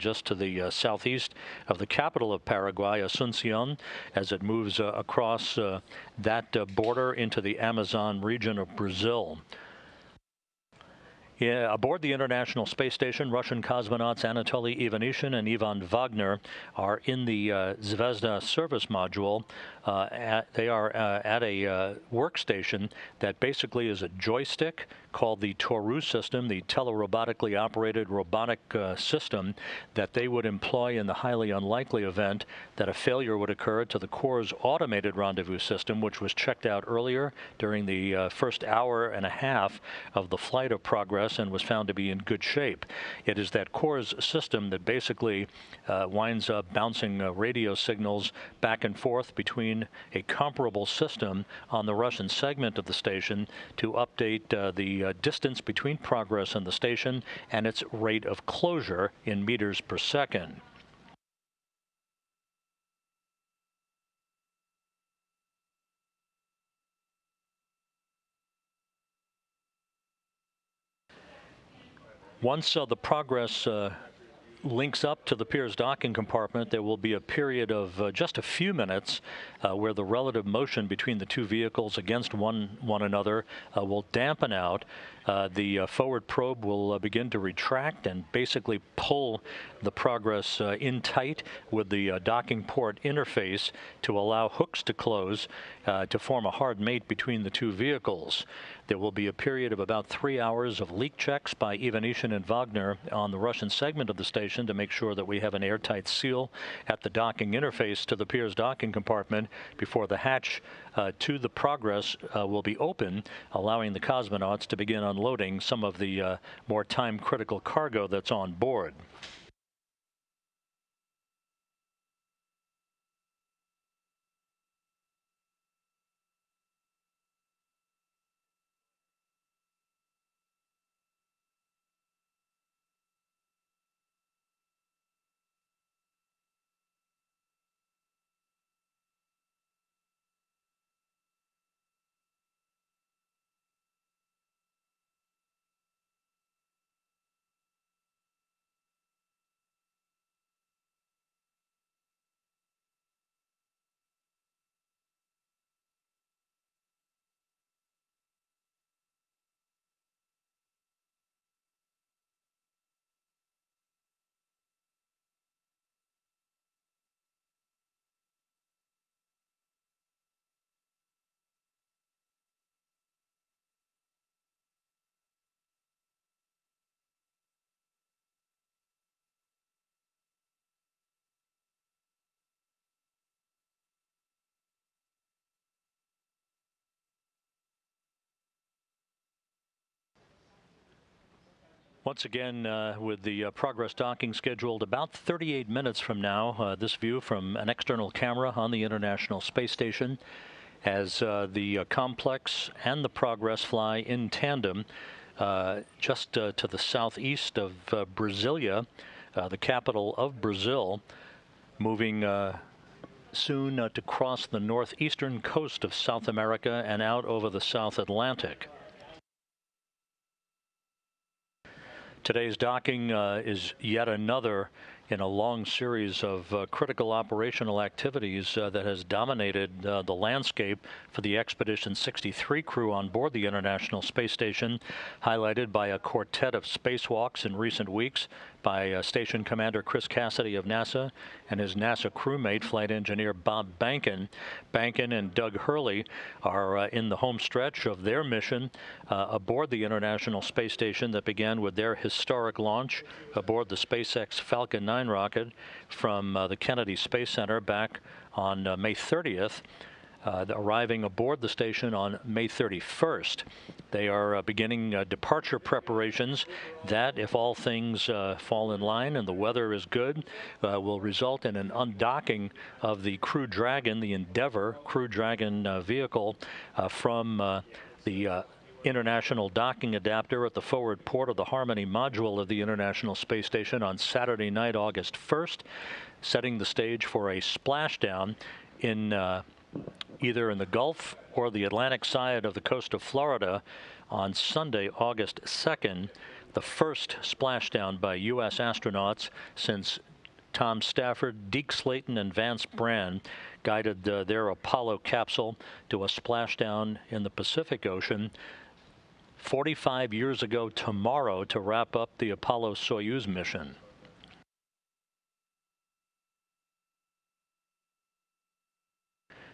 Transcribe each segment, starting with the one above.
just to the southeast of the capital of Paraguay, Asuncion, as it moves across that border into the Amazon region of Brazil. Yeah, aboard the International Space Station, Russian cosmonauts Anatoly Ivanishin and Ivan Wagner are in the Zvezda service module. They are at a workstation that basically is a joystick called the Toru system, the telerobotically operated robotic system that they would employ in the highly unlikely event that a failure would occur to the Corps' automated rendezvous system, which was checked out earlier during the first hour and a half of the flight of Progress and was found to be in good shape. It is that Corps' system that basically winds up bouncing radio signals back and forth between a comparable system on the Russian segment of the station to update the distance between Progress and the station and its rate of closure in meters per second. Once the Progress links up to the Piers docking compartment, there will be a period of just a few minutes where the relative motion between the two vehicles against one another will dampen out. The forward probe will begin to retract and basically pull the Progress in tight with the docking port interface to allow hooks to close to form a hard mate between the two vehicles. There will be a period of about 3 hours of leak checks by Ivanishin and Wagner on the Russian segment of the station to make sure that we have an airtight seal at the docking interface to the Piers docking compartment before the hatch to the Progress will be open, allowing the cosmonauts to begin unloading some of the more time-critical cargo that's on board. Once again, with the Progress docking scheduled about 38 minutes from now, this view from an external camera on the International Space Station as the complex and the Progress fly in tandem just to the southeast of Brasilia, the capital of Brazil, moving soon to cross the northeastern coast of South America and out over the South Atlantic. Today's docking is yet another in a long series of critical operational activities that has dominated the landscape for the Expedition 63 crew on board the International Space Station, highlighted by a quartet of spacewalks in recent weeks by Station Commander Chris Cassidy of NASA and his NASA crewmate, Flight Engineer Bob Bankin. Bankin and Doug Hurley are in the home stretch of their mission aboard the International Space Station that began with their historic launch aboard the SpaceX Falcon 9 rocket from the Kennedy Space Center back on May 30th. Arriving aboard the station on May 31st. They are beginning departure preparations that, if all things fall in line and the weather is good, will result in an undocking of the Crew Dragon, the Endeavour Crew Dragon vehicle from the International Docking Adapter at the forward port of the Harmony module of the International Space Station on Saturday night, August 1st, setting the stage for a splashdown in either in the Gulf or the Atlantic side of the coast of Florida on Sunday, August 2nd. the first splashdown by U.S. astronauts since Tom Stafford, Deke Slayton, and Vance Brand guided their Apollo capsule to a splashdown in the Pacific Ocean 45 years ago tomorrow to wrap up the Apollo-Soyuz mission.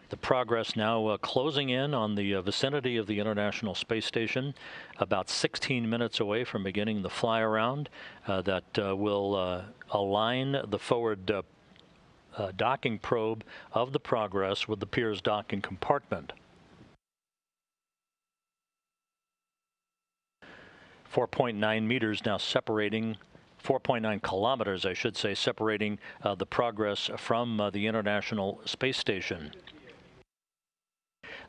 The Progress now closing in on the vicinity of the International Space Station, about 16 minutes away from beginning the fly-around that will align the forward docking probe of the Progress with the Piers docking compartment. 4.9 meters now separating, 4.9 kilometers, I should say, separating the Progress from the International Space Station.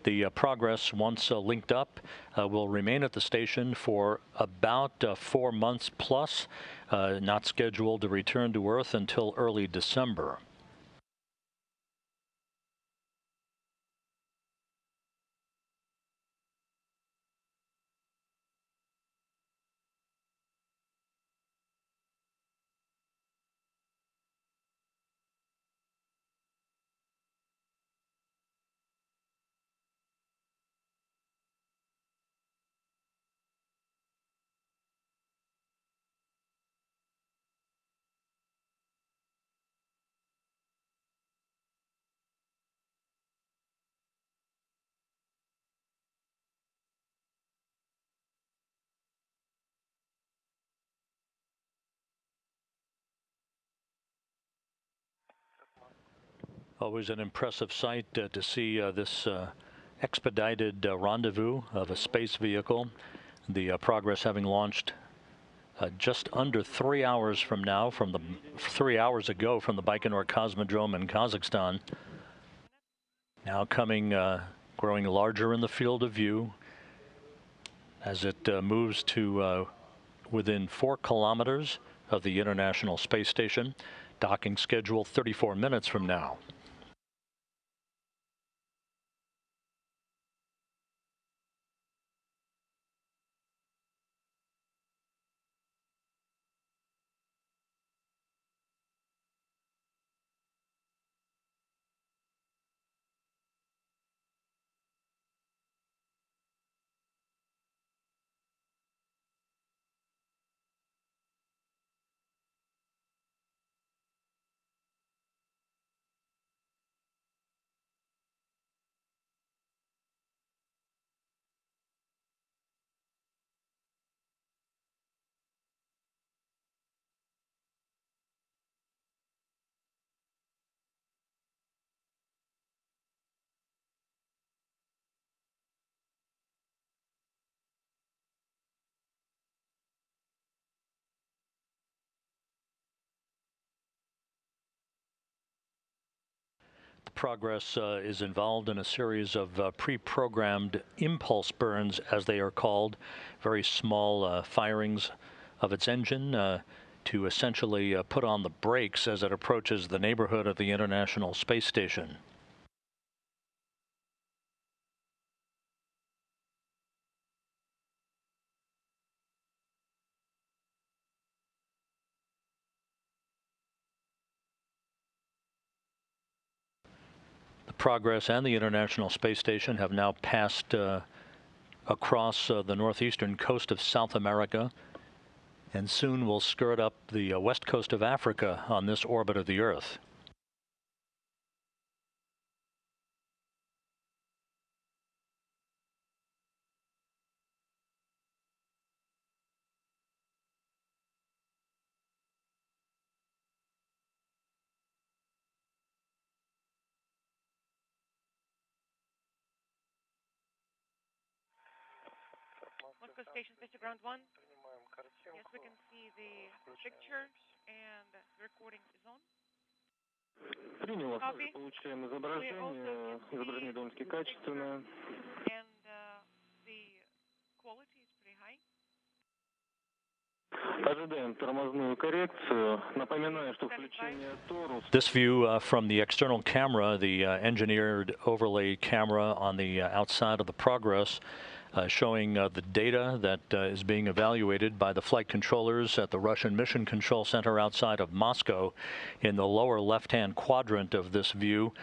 The Progress, once linked up, will remain at the station for about 4 months plus, not scheduled to return to Earth until early December. Always an impressive sight to see this expedited rendezvous of a space vehicle. The Progress having launched just under 3 hours from now, 3 hours ago from the Baikonur Cosmodrome in Kazakhstan. Now coming, growing larger in the field of view as it moves to within 4 kilometers of the International Space Station. Docking schedule 34 minutes from now. Progress is involved in a series of pre-programmed impulse burns, as they are called, very small firings of its engine to essentially put on the brakes as it approaches the neighborhood of the International Space Station. Progress and the International Space Station have now passed across the northeastern coast of South America and soon will skirt up the west coast of Africa on this orbit of the Earth. Moscow Station, Space Ground 1. Yes, we can see the pictures and the recording is on. Принял. Получаем изображение. Изображение довольно-таки качественное. And the quality is pretty high. Ожидаем тормозную коррекцию. Напоминаю, что включение Toru. This view from the external camera, the engineered overlay camera on the outside of the Progress, showing the data that is being evaluated by the flight controllers at the Russian Mission Control Center outside of Moscow. In the lower left-hand quadrant of this view,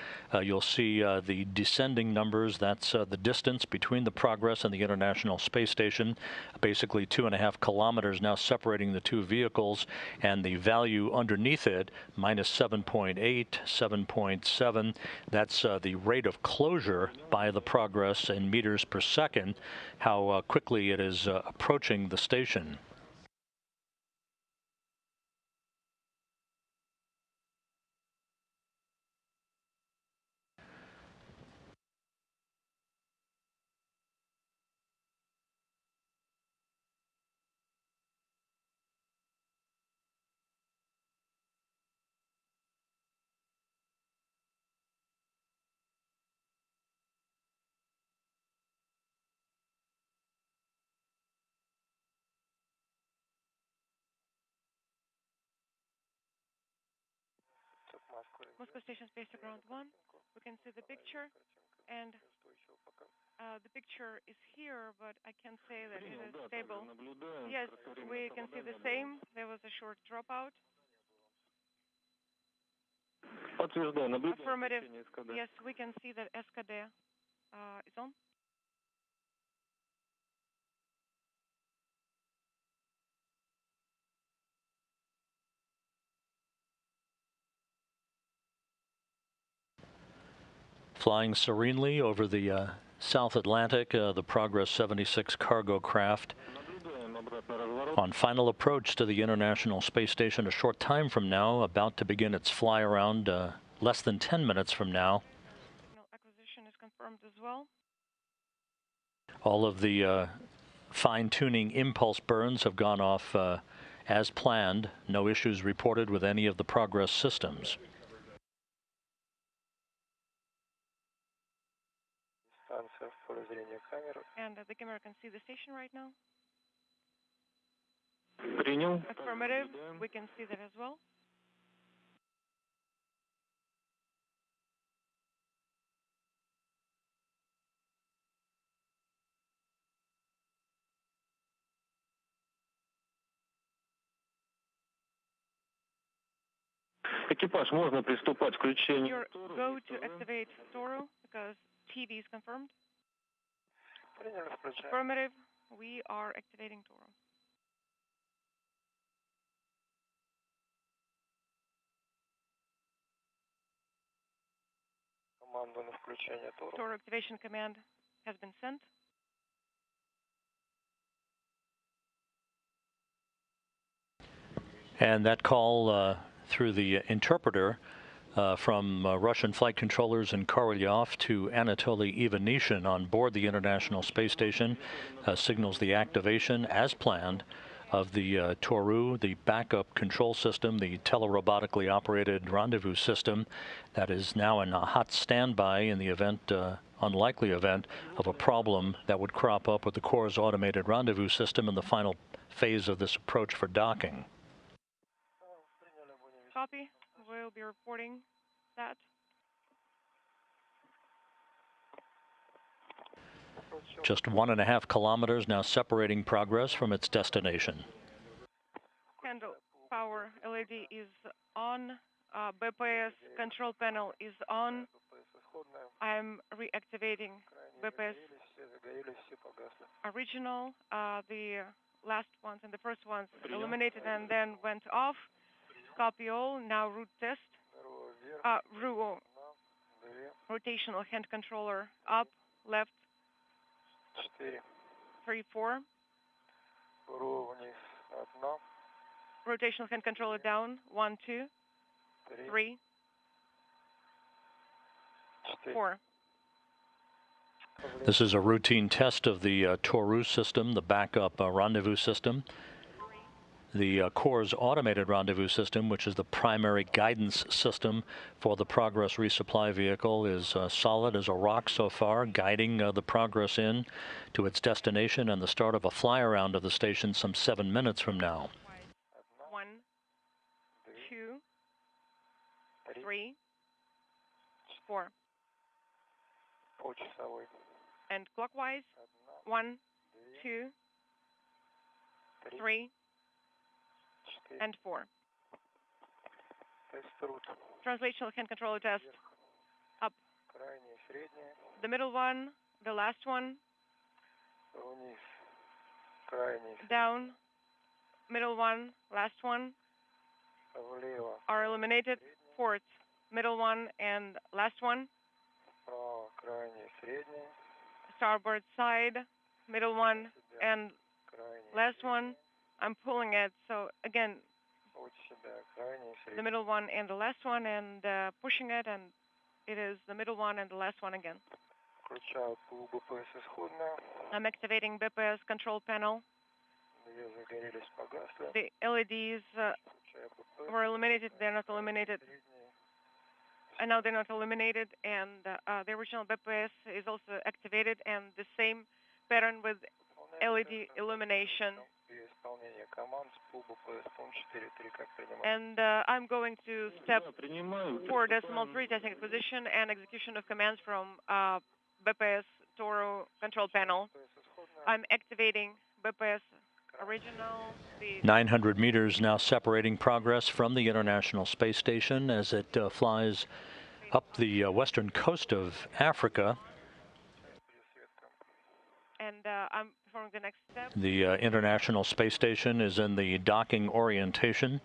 you'll see the descending numbers. That's the distance between the Progress and the International Space Station, basically 2.5 kilometers now separating the two vehicles, and the value underneath it, minus 7.8, 7.7. That's the rate of closure by the Progress in meters per second, how quickly it is approaching the station. Moscow Station Space to Ground 1. We can see the picture, and the picture is here, but I can't say that it is stable. Yes, we can see the same. There was a short dropout. Affirmative. Yes, we can see that SKD is on. Flying serenely over the South Atlantic, the Progress 76 cargo craft on final approach to the International Space Station a short time from now, about to begin its fly around less than 10 minutes from now. Signal acquisition is confirmed as well. All of the fine-tuning impulse burns have gone off as planned. No issues reported with any of the Progress systems. And the camera can see the station right now. Принял. Affirmative. We can see that as well. Экипаж, можно приступать к включению. You're go to activate Toru because TV is confirmed. Affirmative. We are activating Toru. Toru activation command has been sent. And that call through the interpreter from Russian flight controllers in Korolyov to Anatoly Ivanishin on board the International Space Station signals the activation, as planned, of the Toru, the backup control system, the telerobotically operated rendezvous system that is now in a hot standby in the event, unlikely event, of a problem that would crop up with the Corps' automated rendezvous system in the final phase of this approach for docking. Copy. We'll be reporting that. Just 1.5 kilometers now separating Progress from its destination. Handle power LED is on. BPS control panel is on. I'm reactivating BPS original. The last ones and the first ones illuminated and then went off. Copy all. Now route test. Rotational hand controller up, left. 3, 4. Rotational hand controller down. 1, 2, 3, 4. This is a routine test of the Toru system, the backup rendezvous system. The Corps' automated rendezvous system, which is the primary guidance system for the Progress resupply vehicle, is solid as a rock so far, guiding the Progress in to its destination and the start of a fly around of the station some 7 minutes from now. 1, 2, 3, 4. And clockwise, 1, 2, 3, and 4. Translational hand controller test. Up. The middle one, the last one. Down. Middle one, last one. Are eliminated. Port. Middle one and last one. Starboard side. Middle one and last one. I'm pulling it. So again, the middle one and the last one, and pushing it, and it is the middle one and the last one again. I'm activating BPS control panel. The LEDs were eliminated. They're not illuminated. And now they're not illuminated, and the original BPS is also activated, and the same pattern with LED illumination. And I'm going to step 4.3, testing acquisition and execution of commands from BPS Toru control panel. I'm activating BPS original. 900 meters now separating Progress from the International Space Station as it flies up the western coast of Africa. And I'm performing the next step. The International Space Station is in the docking orientation.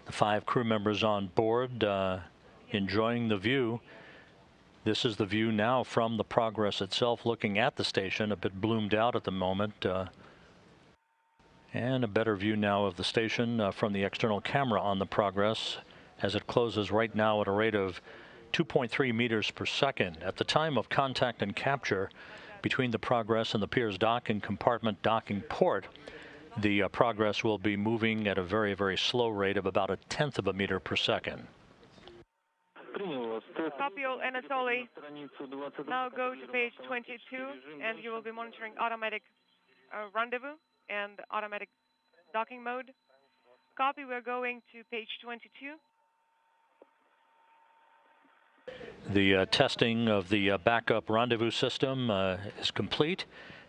The 5 crew members on board enjoying the view. This is the view now from the Progress itself, looking at the station, a bit bloomed out at the moment. And a better view now of the station from the external camera on the Progress as it closes right now at a rate of 2.3 meters per second. At the time of contact and capture between the Progress and the Piers docking compartment docking port, the Progress will be moving at a very, very slow rate of about 1/10 of a meter per second. Copy all, Anatoly. Now go to page 22, and you will be monitoring automatic rendezvous and automatic docking mode. Copy, we're going to page 22. The testing of the backup rendezvous system is complete.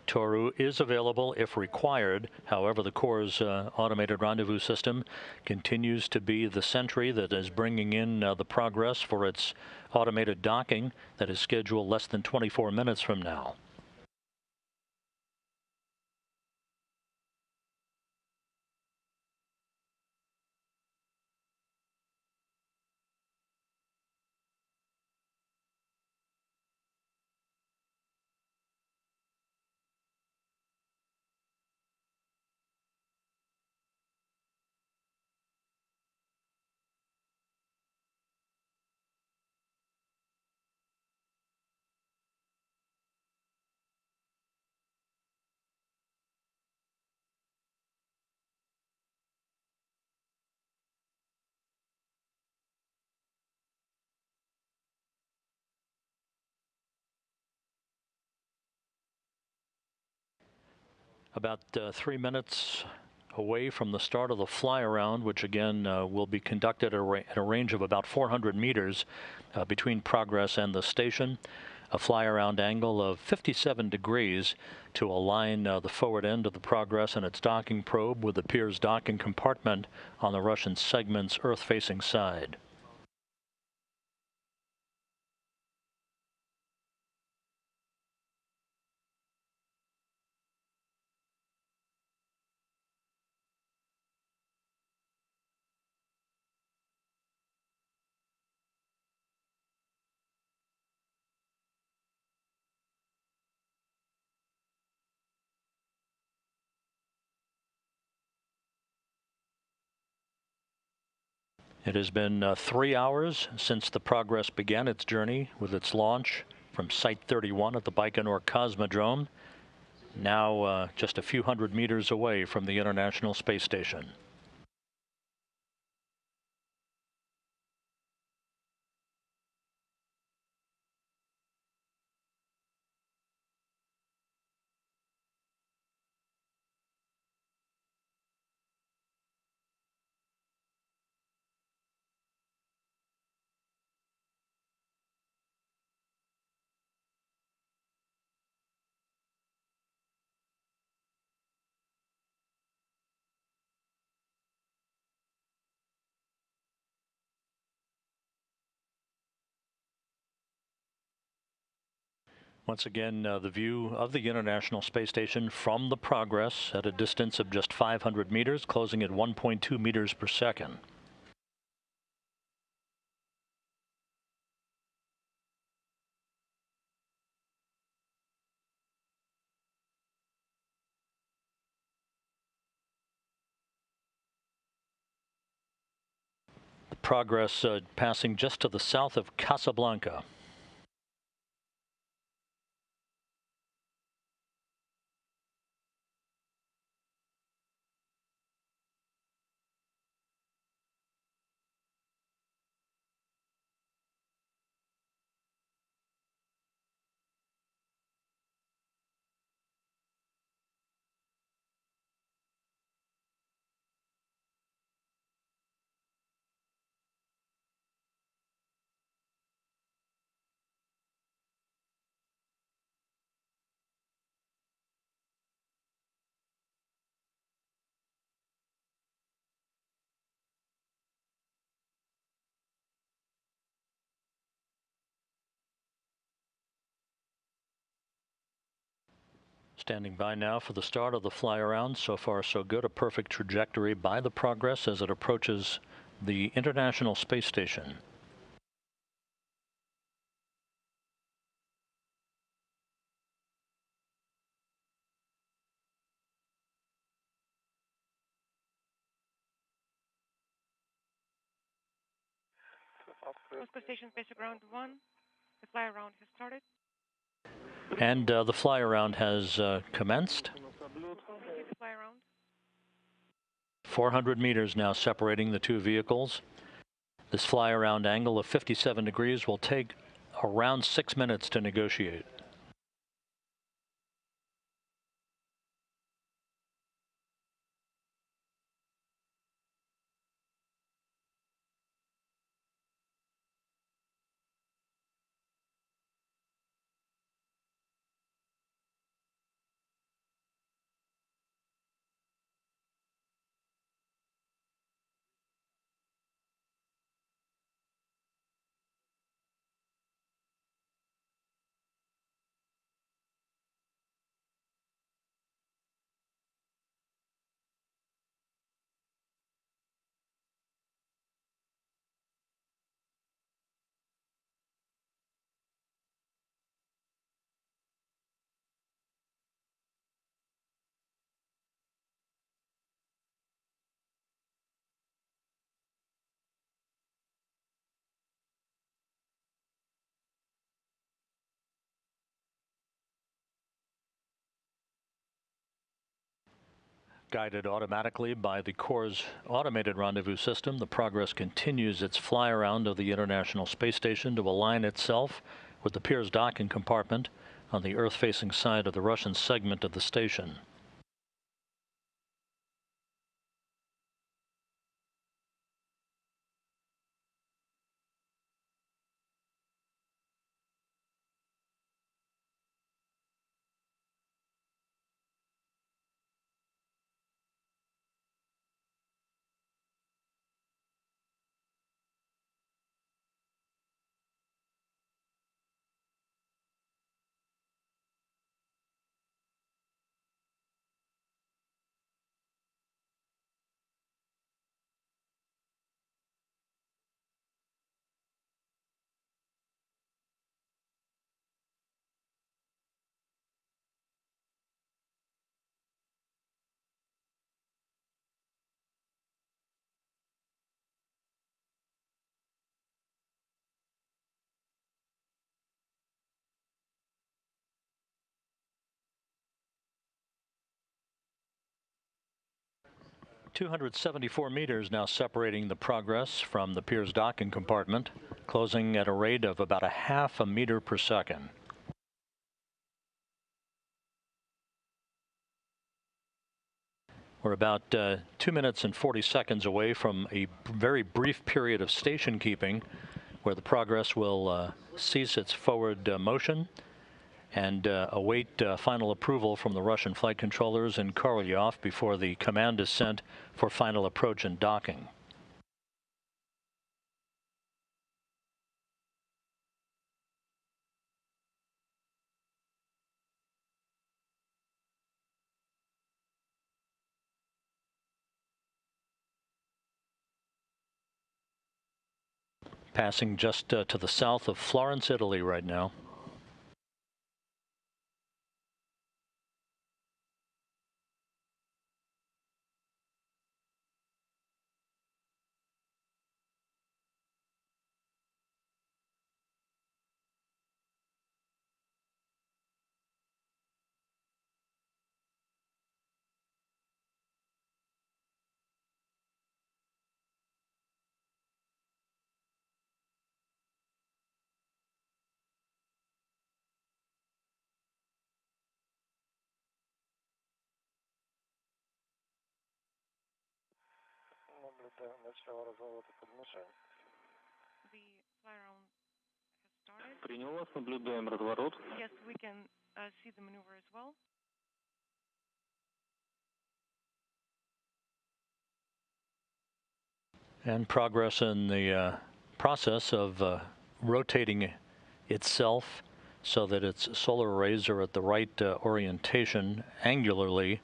Toru is available if required. However, the Corps' automated rendezvous system continues to be the sentry that is bringing in the Progress for its automated docking that is scheduled less than 24 minutes from now. About 3 minutes away from the start of the fly-around, which again will be conducted at a range of about 400 meters between Progress and the station. A fly-around angle of 57 degrees to align the forward end of the Progress and its docking probe with the Piers docking compartment on the Russian segment's Earth-facing side. It has been 3 hours since the Progress began its journey with its launch from Site 31 at the Baikonur Cosmodrome, now just a few hundred meters away from the International Space Station. Once again, the view of the International Space Station from the Progress at a distance of just 500 meters, closing at 1.2 meters per second. The Progress passing just to the south of Casablanca. Standing by now for the start of the fly around. So far so good. A perfect trajectory by the Progress as it approaches the International Space Station. Moscow Station Basic Ground 1. The fly around has started. And the fly around has commenced. The fly around. 400 meters now separating the two vehicles. This fly around angle of 57 degrees will take around 6 minutes to negotiate. Guided automatically by the Corps' automated rendezvous system, the Progress continues its fly around of the International Space Station to align itself with the Pirs docking compartment on the Earth-facing side of the Russian segment of the station. .274 meters now separating the Progress from the Pirs docking compartment, closing at a rate of about 0.5 meter per second. We're about 2 minutes and 40 seconds away from a very brief period of station keeping where the Progress will cease its forward motion and await final approval from the Russian flight controllers in Korolyov before the command is sent for final approach and docking. passing just to the south of Florence, Italy right now. The fly-around has started. Принял вас, наблюдаем разворот. Yes, we can see the maneuver as well. And progress in the process of rotating itself so that its solar arrays are at the right orientation angularly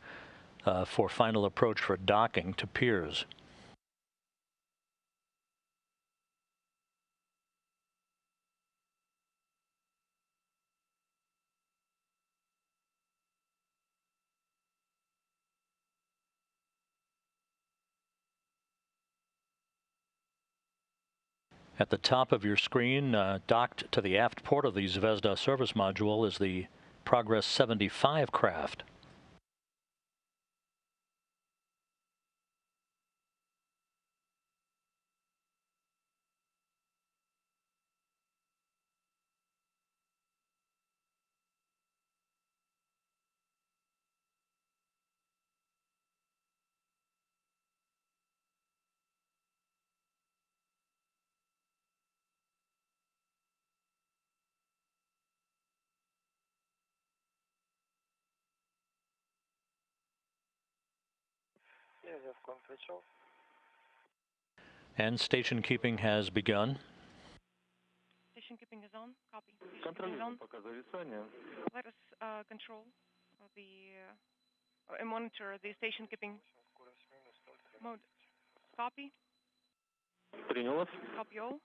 for final approach for docking to piers. At the top of your screen, docked to the aft port of the Zvezda service module, is the Progress 75 craft. And station keeping has begun. Station keeping is on. Copy. Station keeping is on. Let us control and monitor the station keeping mode. Copy. Принял вас. Copy all.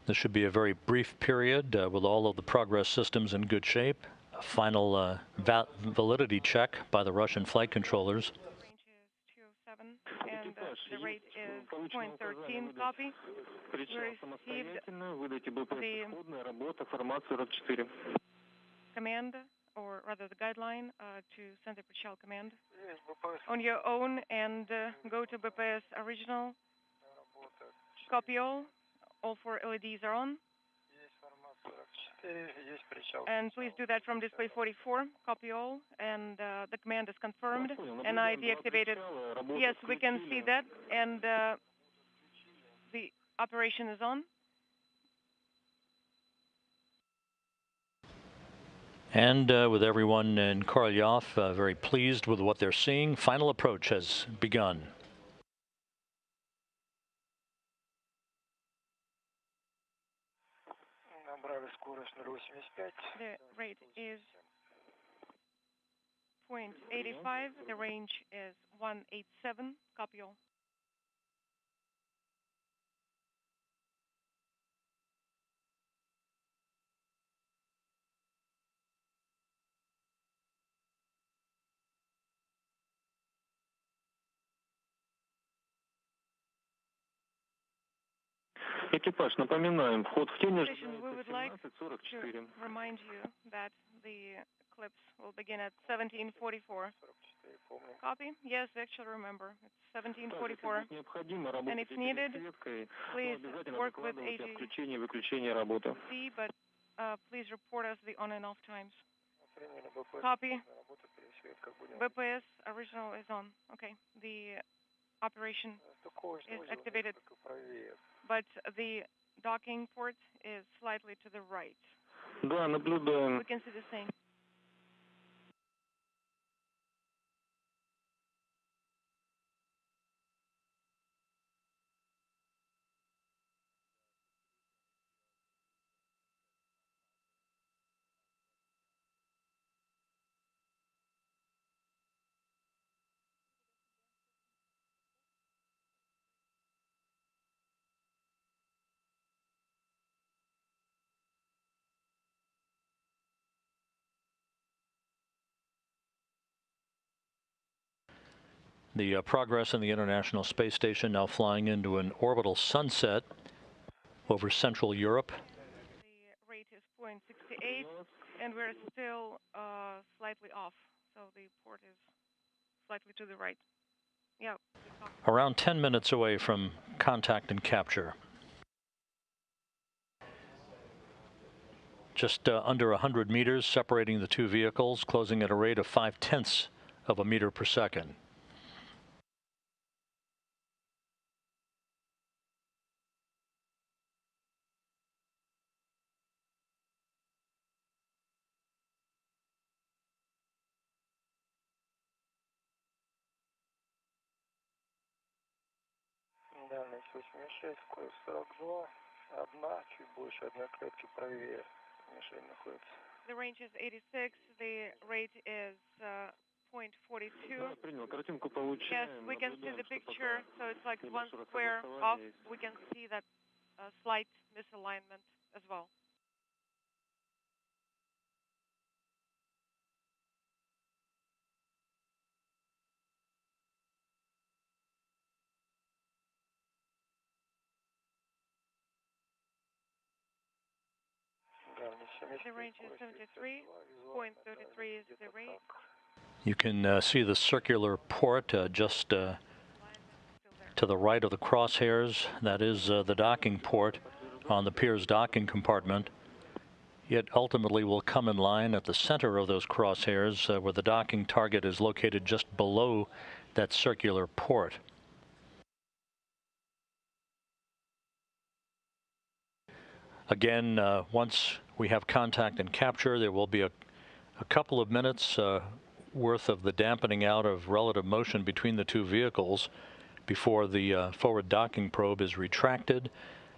This should be a very brief period with all of the Progress systems in good shape. A final validity check by the Russian flight controllers. Range is 207 and the rate is 0.13. Copy. We received the command, or rather the guideline, to send the Prichal command on your own and go to BPS original. Copy all. All 4 LEDs are on. And please do that from display 44. Copy all. And the command is confirmed. And I deactivated. Yes, we can see that. And the operation is on. And with everyone in Korolyov very pleased with what they're seeing, final approach has begun. The rate is 0.85. The range is 187. Copy all. Экипаж, напоминаем, вход в тень We would like to remind you that the eclipse will begin at 17:44. Copy? Yes, actually remember. It's 17:44. And if needed, please work with AGC, but please report us the on and off times. Copy. BPS original is on. Okay. The operation is activated, but the docking port is slightly to the right. Да, наблюдаем. We can see the same. The progress in the International Space Station now flying into an orbital sunset over Central Europe. The rate is 0.68, and we're still slightly off, so the port is slightly to the right. Yeah. Around 10 minutes away from contact and capture. Just under 100 meters separating the two vehicles, closing at a rate of 0.5 of a meter per second. Дальность 86, курс 42, одна, чуть больше одной клетки правее мишень находится. The range is 86, the rate is 0.42. Yes, we can see the picture, so it's like one square off. We can see that slight misalignment as well. The range is 73, 0.33 is the rate. You can see the circular port just to the right of the crosshairs. That is the docking port on the Piers docking compartment. It ultimately will come in line at the center of those crosshairs where the docking target is located just below that circular port. Again, once we have contact and capture, there will be a couple of minutes worth of the dampening out of relative motion between the two vehicles before the forward docking probe is retracted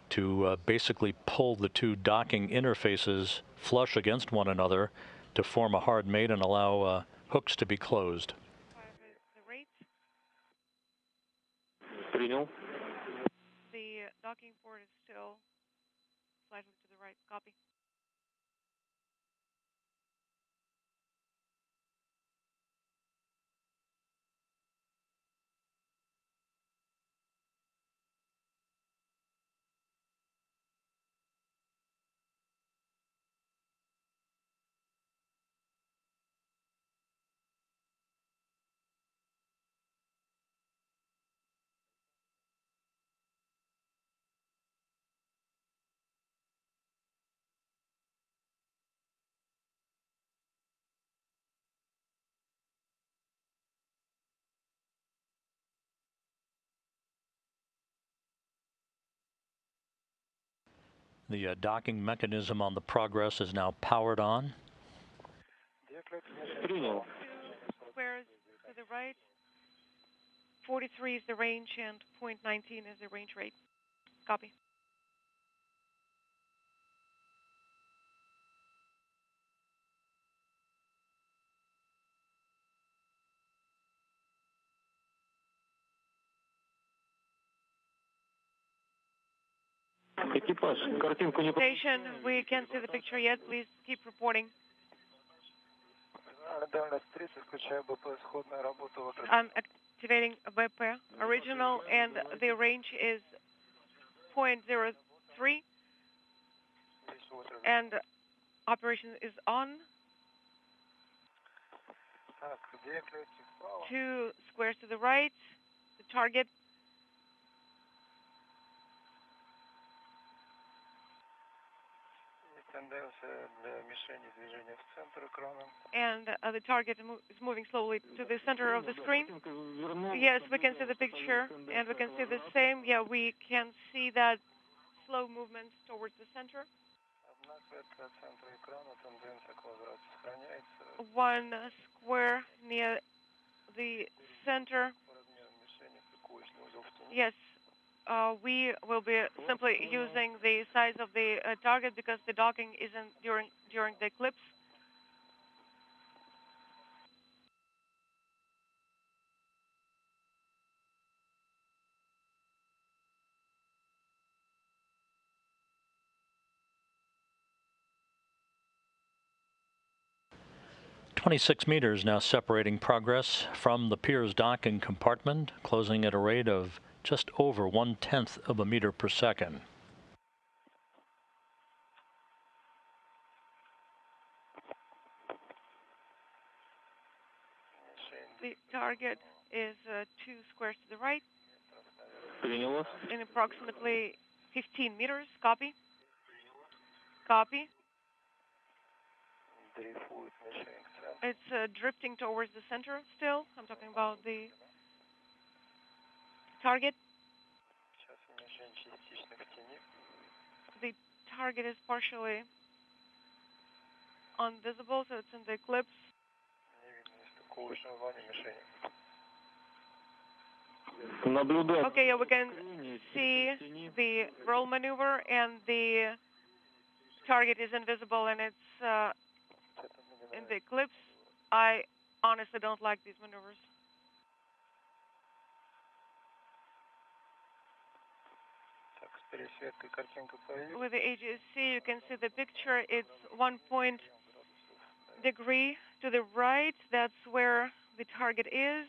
to basically pull the two docking interfaces flush against one another to form a hard mate and allow hooks to be closed. Принял. The docking port is still slightly to the right. Copy. The docking mechanism on the Progress is now powered on. Принял. Squares to the right. 43 is the range and 0.19 is the range rate. Copy. Экипаж, картинку не... Station, we can't see the picture yet. Please keep reporting. Дальность 30, включая БП, исходная работа в отрыве. I'm activating BP original, and the range is 0.03, and operation is on. Так, две клетки вправо. 2 squares to the right. The target. Тенденция для мишени движения в центр экрана. And the target is moving slowly to the center of the screen. Yes, we can see the picture, and we can see the same. Yeah, we can see that slow movement towards the center. Одна клетка от центра экрана, тенденция к возврату сохраняется. 1 square near the center. По размеру мишени прикоечный узел в тени. Yes, we will be simply using the size of the target because the docking isn't during the eclipse. 26 meters now separating progress from the Piers docking compartment, closing at a rate of just over 1/10 of a meter per second. The target is 2 squares to the right. In approximately 15 meters. Copy. Copy. It's drifting towards the center still. I'm talking about the target. The target is partially invisible, so it's in the eclipse. Okay, yeah, we can see the roll maneuver, and the target is invisible, and it's in the eclipse. I honestly don't like these maneuvers. With the AGSC, you can see the picture. It's 1 degree to the right. That's where the target is.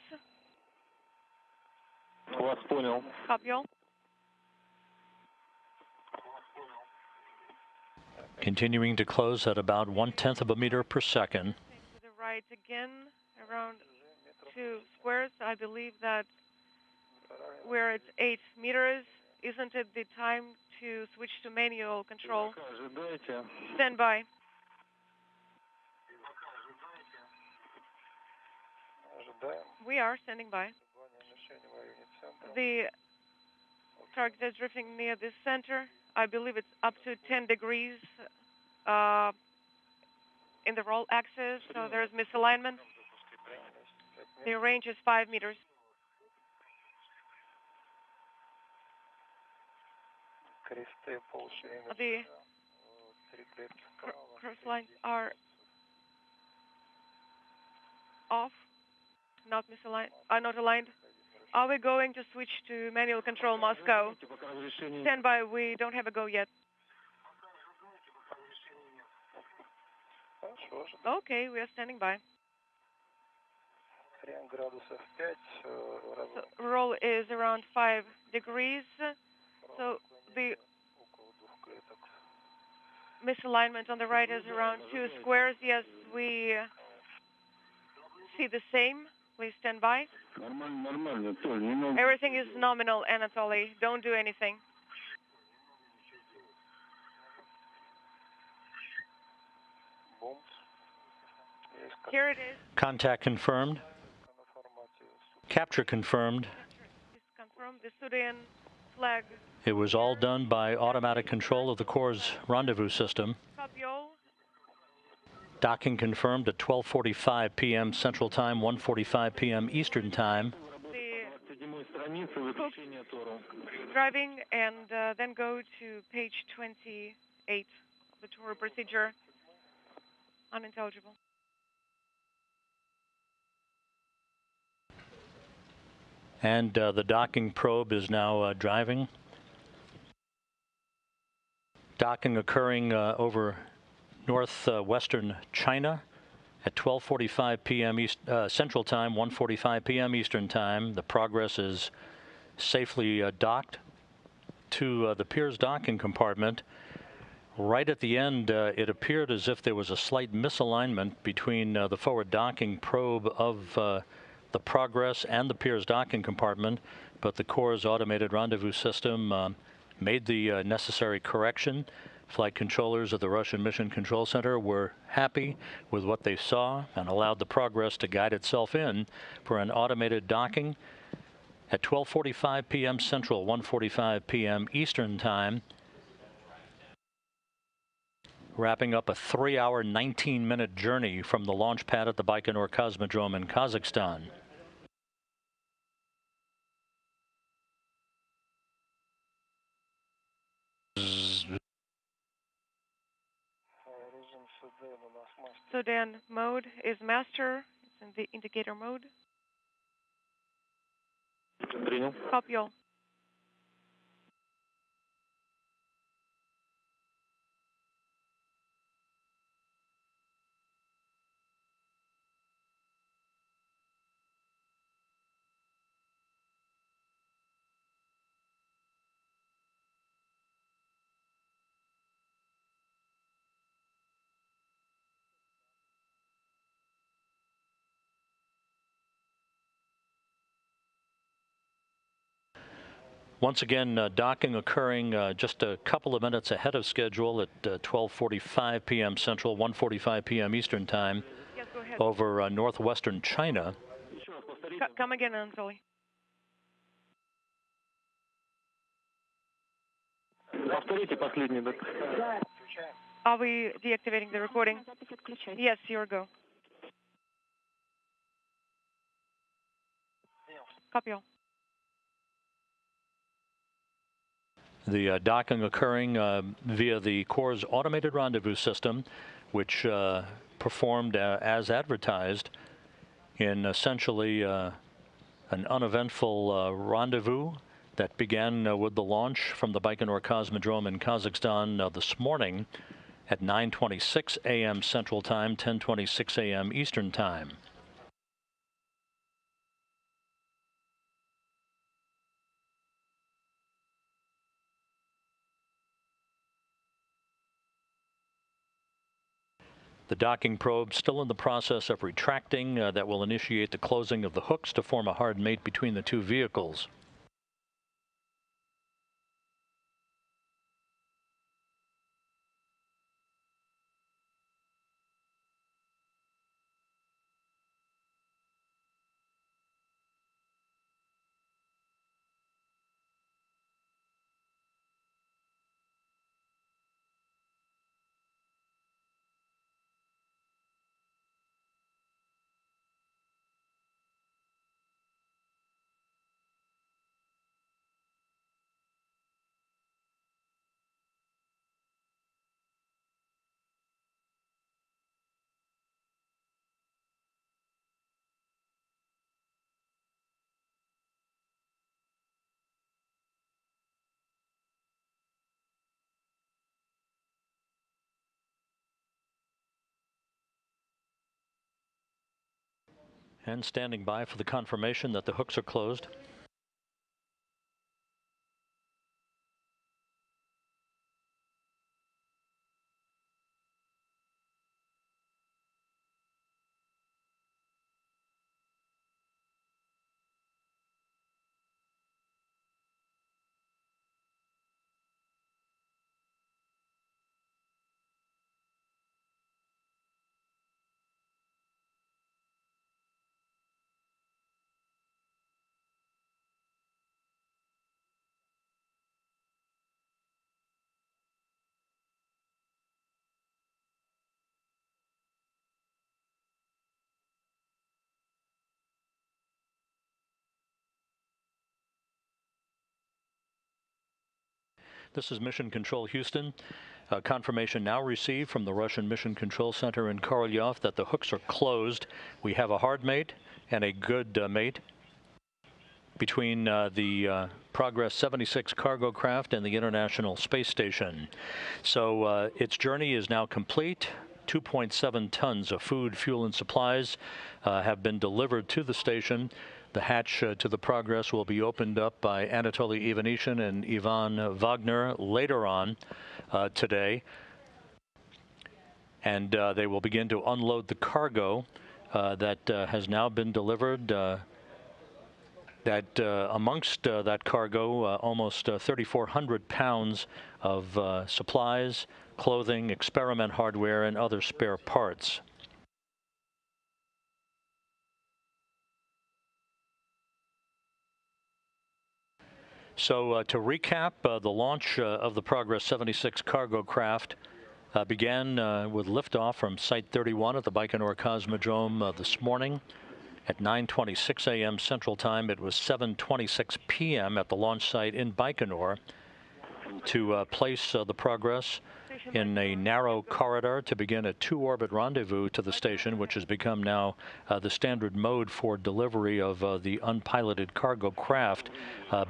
Copy all. Continuing to close at about 1/10 of a meter per second. To the right again, around 2 squares. I believe that where it's 8 meters, isn't it the time to switch to manual control? Stand by. We are standing by. The target is drifting near the center. I believe it's up to 10 degrees in the roll axis, so there's misalignment. The range is 5 meters. The cross lines are off, not misaligned, are not aligned. Are we going to switch to manual control, Moscow? Stand by, we don't have a go yet. Okay, we are standing by. So roll is around 5 degrees. So the misalignment on the right is around 2 squares. Yes, we see the same. Please stand by. Everything is nominal, Anatoly. Don't do anything. Here it is. Contact confirmed. Capture confirmed. Capture is confirmed. The Sudan flag. It was all done by automatic control of the Core's rendezvous system. Copy all. Docking confirmed at 12:45 p.m. Central Time, 1:45 p.m. Eastern Time. Driving, and then go to page 28 of the Toru procedure. Unintelligible. And the docking probe is now driving. Docking occurring over northwestern China at 12:45 p.m. Central Time, 1:45 p.m. Eastern Time. The Progress is safely docked to the Piers docking compartment. Right at the end, it appeared as if there was a slight misalignment between the forward docking probe of the Progress and the Piers docking compartment, but the Core's automated rendezvous system made the necessary correction. Flight controllers at the Russian Mission Control Center were happy with what they saw and allowed the Progress to guide itself in for an automated docking at 12:45 p.m. Central, 1:45 p.m. Eastern Time, wrapping up a 3-hour, 19-minute journey from the launch pad at the Baikonur Cosmodrome in Kazakhstan. Sudan mode is master. It's in the indicator mode. Copy all. Once again, docking occurring just a couple of minutes ahead of schedule at 12:45 p.m. Central, 1:45 p.m. Eastern Time. Yes, go ahead. Over northwestern China. Come again, Anatoly. Are we deactivating the recording? Yes, here go. Copy all. The docking occurring via the Corps' automated rendezvous system, which performed as advertised in essentially an uneventful rendezvous that began with the launch from the Baikonur Cosmodrome in Kazakhstan this morning at 9:26 a.m. Central Time, 10:26 a.m. Eastern Time. The docking probe still in the process of retracting. That will initiate the closing of the hooks to form a hard mate between the two vehicles. And standing by for the confirmation that the hooks are closed. This is Mission Control Houston. Confirmation now received from the Russian Mission Control Center in Korolyov that the hooks are closed. We have a hard mate and a good mate between the Progress 76 cargo craft and the International Space Station. So its journey is now complete. 2.7 tons of food, fuel, and supplies have been delivered to the station. The hatch to the Progress will be opened up by Anatoly Ivanishin and Ivan Wagner later on today. And they will begin to unload the cargo that has now been delivered. Amongst that cargo, almost 3,400 pounds of supplies, clothing, experiment hardware, and other spare parts. So to recap, the launch of the Progress 76 cargo craft began with liftoff from Site 31 at the Baikonur Cosmodrome this morning at 9:26 a.m. Central Time. It was 7:26 p.m. at the launch site in Baikonur to place the Progress in a narrow corridor to begin a two-orbit rendezvous to the station, which has become now the standard mode for delivery of the unpiloted cargo craft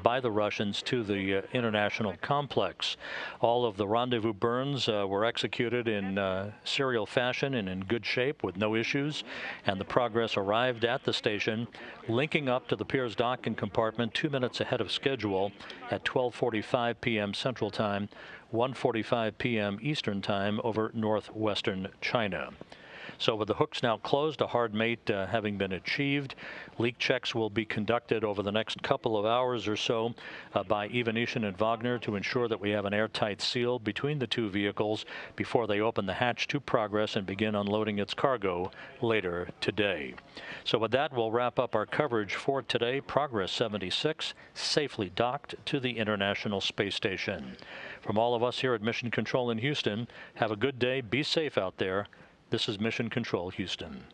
by the Russians to the international complex. All of the rendezvous burns were executed in serial fashion and in good shape with no issues, and the Progress arrived at the station, linking up to the Piers docking compartment 2 minutes ahead of schedule at 12:45 p.m. Central Time, 1:45 p.m. Eastern Time over northwestern China. So with the hooks now closed, a hard mate having been achieved, leak checks will be conducted over the next couple of hours or so by Ivanishin and Wagner to ensure that we have an airtight seal between the two vehicles before they open the hatch to Progress and begin unloading its cargo later today. So with that, we'll wrap up our coverage for today. Progress 76 safely docked to the International Space Station. From all of us here at Mission Control in Houston, have a good day. Be safe out there. This is Mission Control Houston.